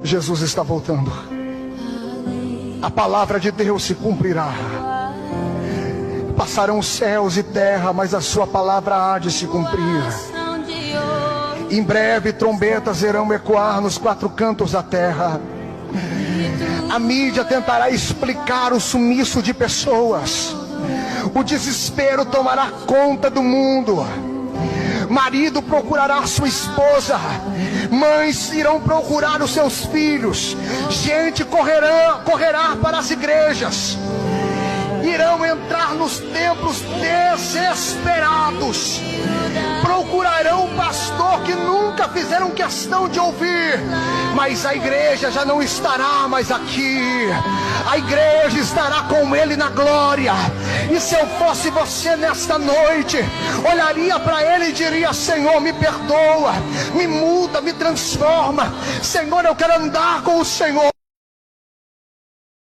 Jesus está voltando. A palavra de Deus se cumprirá. Passarão os céus e terra, mas a sua palavra há de se cumprir. Em breve trombetas irão ecoar nos quatro cantos da terra. A mídia tentará explicar o sumiço de pessoas. O desespero tomará conta do mundo. Marido procurará sua esposa. Mães irão procurar os seus filhos. Gente correrá para as igrejas. Irão entrar nos templos desesperados. Procurarão um pastor que nunca fizeram questão de ouvir. Mas a igreja já não estará mais aqui. A igreja estará com ele na glória. E se eu fosse você nesta noite, olharia para ele e diria: Senhor, me perdoa, me muda, me transforma. Senhor, eu quero andar com o Senhor.